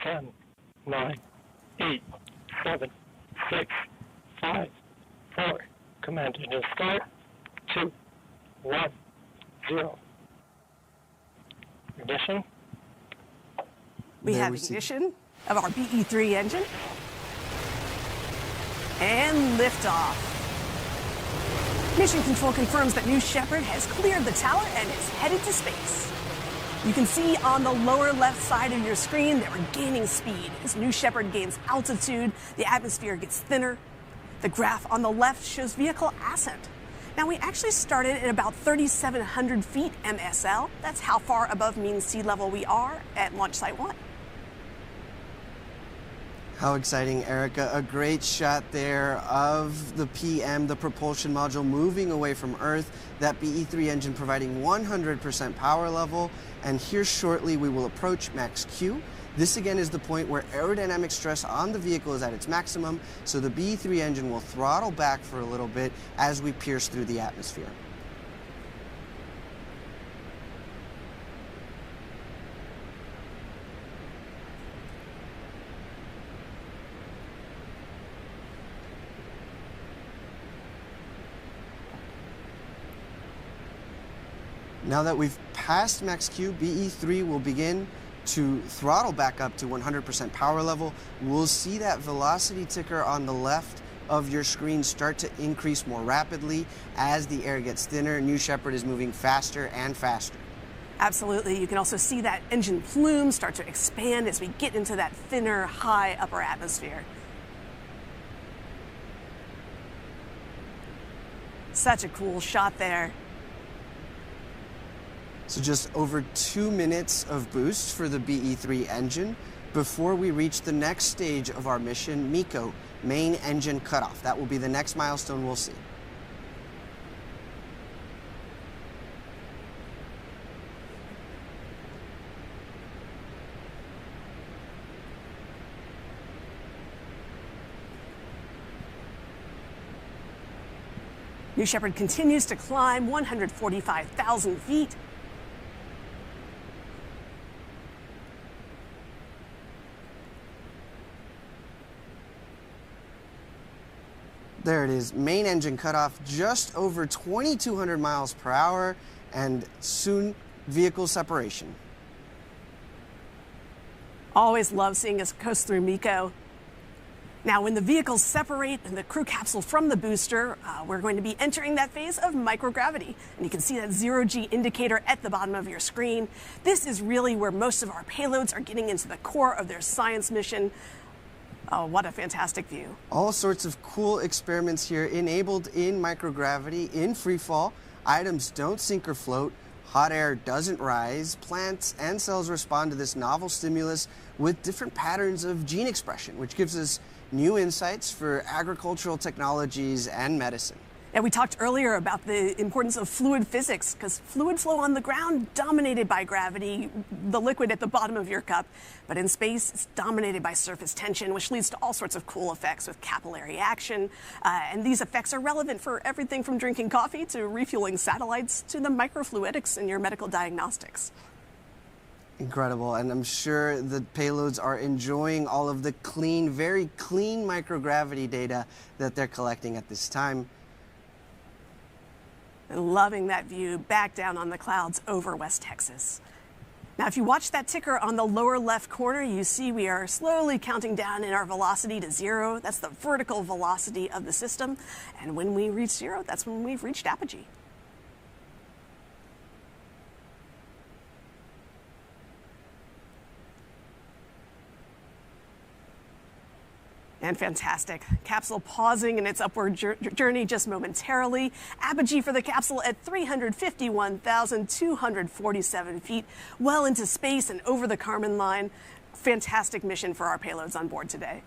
10, 9, 8, 7, 6, 5, 4. Command engine start. 2, 1, 0. Ignition. We have ignition of our BE-3 engine. And liftoff. Mission Control confirms that New Shepard has cleared the tower and is headed to space. You can see on the lower left side of your screen that we're gaining speed. As New Shepard gains altitude, the atmosphere gets thinner. The graph on the left shows vehicle ascent. Now, we actually started at about 3,700 feet MSL. That's how far above mean sea level we are at Launch Site 1. How exciting, Erica. A great shot there of the PM, the propulsion module, moving away from Earth. That BE-3 engine providing 100% power level. And here shortly, we will approach max Q. This again is the point where aerodynamic stress on the vehicle is at its maximum, so the BE-3 engine will throttle back for a little bit as we pierce through the atmosphere. Now that we've passed max Q, BE-3 will begin to throttle back up to 100% power level. We'll see that velocity ticker on the left of your screen start to increase more rapidly as the air gets thinner. New Shepard is moving faster and faster. Absolutely. You can also see that engine plume start to expand as we get into that thinner, high upper atmosphere. Such a cool shot there. So just over 2 minutes of boost for the BE-3 engine before we reach the next stage of our mission, MECO, main engine cutoff. That will be the next milestone we'll see. New Shepard continues to climb 145,000 feet. There it is, main engine cutoff just over 2,200 miles per hour, and soon vehicle separation. Always love seeing us coast through MECO. Now, when the vehicles separate and the crew capsule from the booster, we're going to be entering that phase of microgravity. And you can see that zero-G indicator at the bottom of your screen. This is really where most of our payloads are getting into the core of their science mission. Oh, what a fantastic view. All sorts of cool experiments here enabled in microgravity, in free fall. Items don't sink or float. Hot air doesn't rise. Plants and cells respond to this novel stimulus with different patterns of gene expression, which gives us new insights for agricultural technologies and medicine. And we talked earlier about the importance of fluid physics, because fluid flow on the ground dominated by gravity, the liquid at the bottom of your cup, but in space it's dominated by surface tension, which leads to all sorts of cool effects with capillary action. And these effects are relevant for everything from drinking coffee to refueling satellites to the microfluidics in your medical diagnostics. Incredible, and I'm sure the payloads are enjoying all of the clean, very clean microgravity data that they're collecting at this time. And loving that view back down on the clouds over West Texas. Now, if you watch that ticker on the lower left corner, you see we are slowly counting down in our velocity to 0. That's the vertical velocity of the system. And when we reach 0, that's when we've reached apogee. And fantastic. Capsule pausing in its upward journey just momentarily. Apogee for the capsule at 351,247 feet, well into space and over the Kármán line. Fantastic mission for our payloads on board today.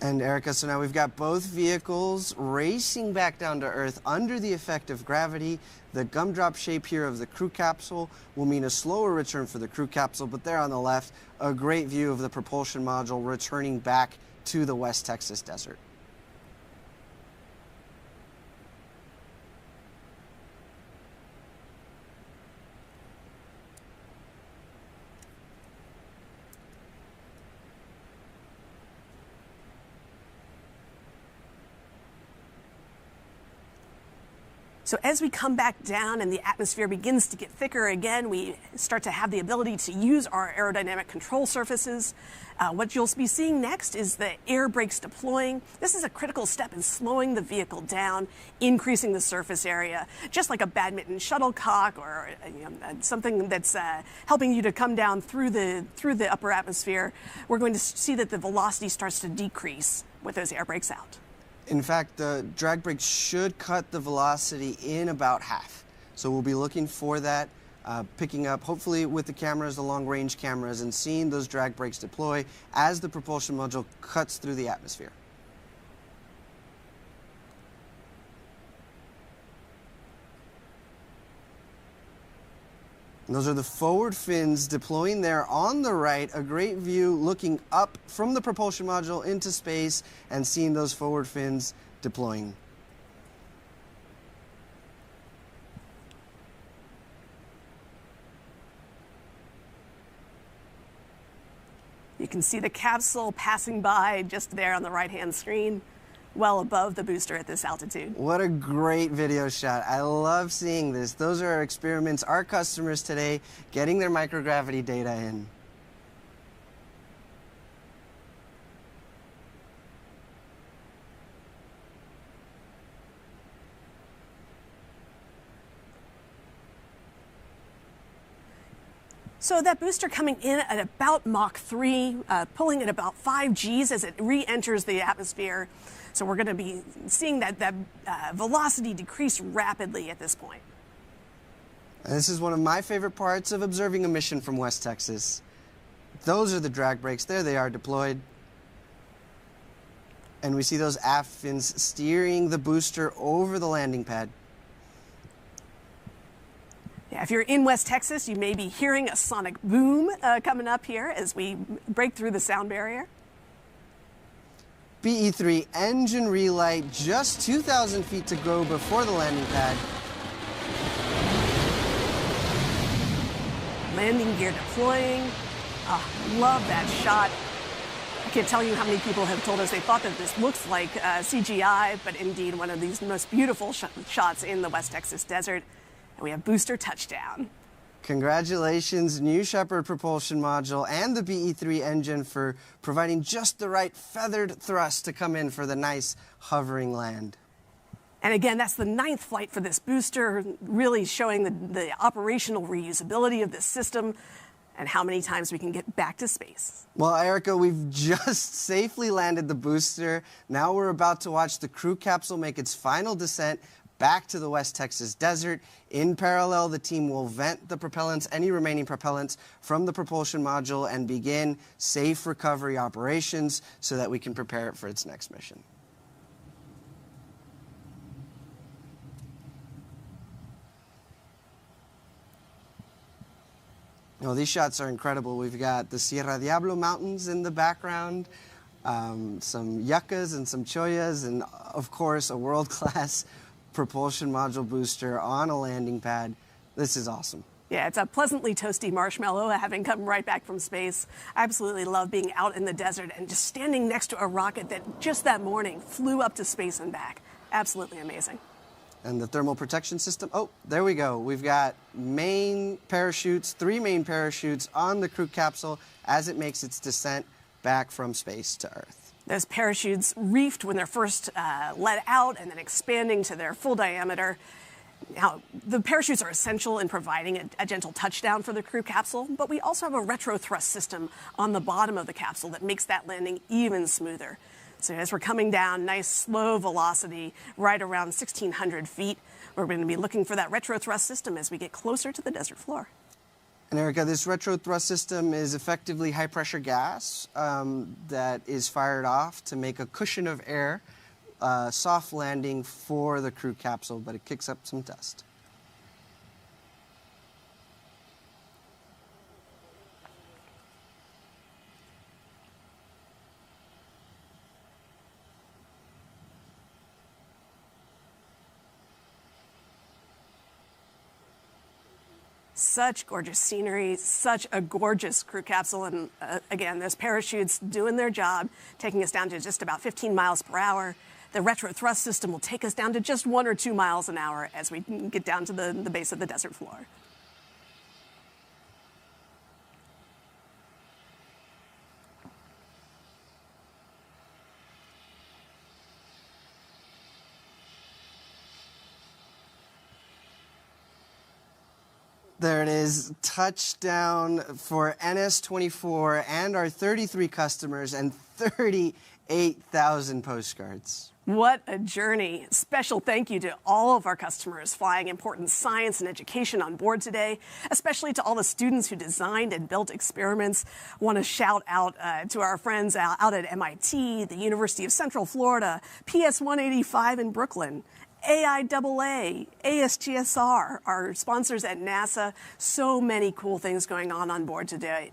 And Erica, so now we've got both vehicles racing back down to Earth under the effect of gravity. The gumdrop shape here of the crew capsule will mean a slower return for the crew capsule, but there on the left, a great view of the propulsion module returning back to the West Texas desert. So as we come back down and the atmosphere begins to get thicker again, we start to have the ability to use our aerodynamic control surfaces. What you'll be seeing next is the air brakes deploying. This is a critical step in slowing the vehicle down, increasing the surface area, just like a badminton shuttlecock or something that's helping you to come down through the upper atmosphere. We're going to see that the velocity starts to decrease with those air brakes out. In fact, the drag brakes should cut the velocity in about half. So we'll be looking for that, picking up, hopefully with the cameras, the long-range cameras, and seeing those drag brakes deploy as the propulsion module cuts through the atmosphere. And those are the forward fins deploying there on the right, a great view looking up from the propulsion module into space and seeing those forward fins deploying. You can see the capsule passing by just there on the right-hand screen, well above the booster at this altitude. What a great video shot. I love seeing this. Those are our experiments, our customers today getting their microgravity data in. So that booster coming in at about Mach 3, pulling at about 5 Gs as it re-enters the atmosphere. So we're going to be seeing that velocity decrease rapidly at this point. And this is one of my favorite parts of observing a mission from West Texas. Those are the drag brakes. There they are deployed. And we see those aft fins steering the booster over the landing pad. Yeah, if you're in West Texas, you may be hearing a sonic boom coming up here as we break through the sound barrier. BE-3 engine relight, just 2,000 feet to go before the landing pad. Landing gear deploying. Love that shot. I can't tell you how many people have told us they thought that this looks like CGI, but indeed one of these most beautiful shots in the West Texas desert. And we have booster touchdown. Congratulations, New Shepard propulsion module and the BE-3 engine for providing just the right feathered thrust to come in for the nice hovering land. And again, that's the 9th flight for this booster, really showing the operational reusability of this system and how many times we can get back to space. Well, Erica, we've just safely landed the booster. Now we're about to watch the crew capsule make its final descent back to the West Texas desert. In parallel, the team will vent the propellants, any remaining propellants, from the propulsion module and begin safe recovery operations so that we can prepare it for its next mission. Well, these shots are incredible. We've got the Sierra Diablo Mountains in the background, some yuccas and some choyas, and of course, a world-class propulsion module booster on a landing pad. This is awesome. Yeah, it's a pleasantly toasty marshmallow having come right back from space. I absolutely love being out in the desert and just standing next to a rocket that just that morning flew up to space and back. Absolutely amazing. And the thermal protection system, oh, there we go. We've got main parachutes, 3 main parachutes on the crew capsule as it makes its descent back from space to Earth. Those parachutes reefed when they're first let out and then expanding to their full diameter. Now, the parachutes are essential in providing a gentle touchdown for the crew capsule, but we also have a retro thrust system on the bottom of the capsule that makes that landing even smoother. So as we're coming down, nice slow velocity right around 1,600 feet, we're going to be looking for that retro thrust system as we get closer to the desert floor. And Erica, this retro thrust system is effectively high pressure gas that is fired off to make a cushion of air, soft landing for the crew capsule, but it kicks up some dust. Such gorgeous scenery, such a gorgeous crew capsule, and again, those parachutes doing their job, taking us down to just about 15 miles per hour. The retro thrust system will take us down to just 1 or 2 miles an hour as we get down to the base of the desert floor. There it is, touchdown for NS-24 and our 33 customers and 38,000 postcards. What a journey. Special thank you to all of our customers flying important science and education on board today, especially to all the students who designed and built experiments. I want to shout out to our friends out at MIT, the University of Central Florida, PS 185 in Brooklyn, AIAA, ASGSR, our sponsors at NASA. So many cool things going on board today.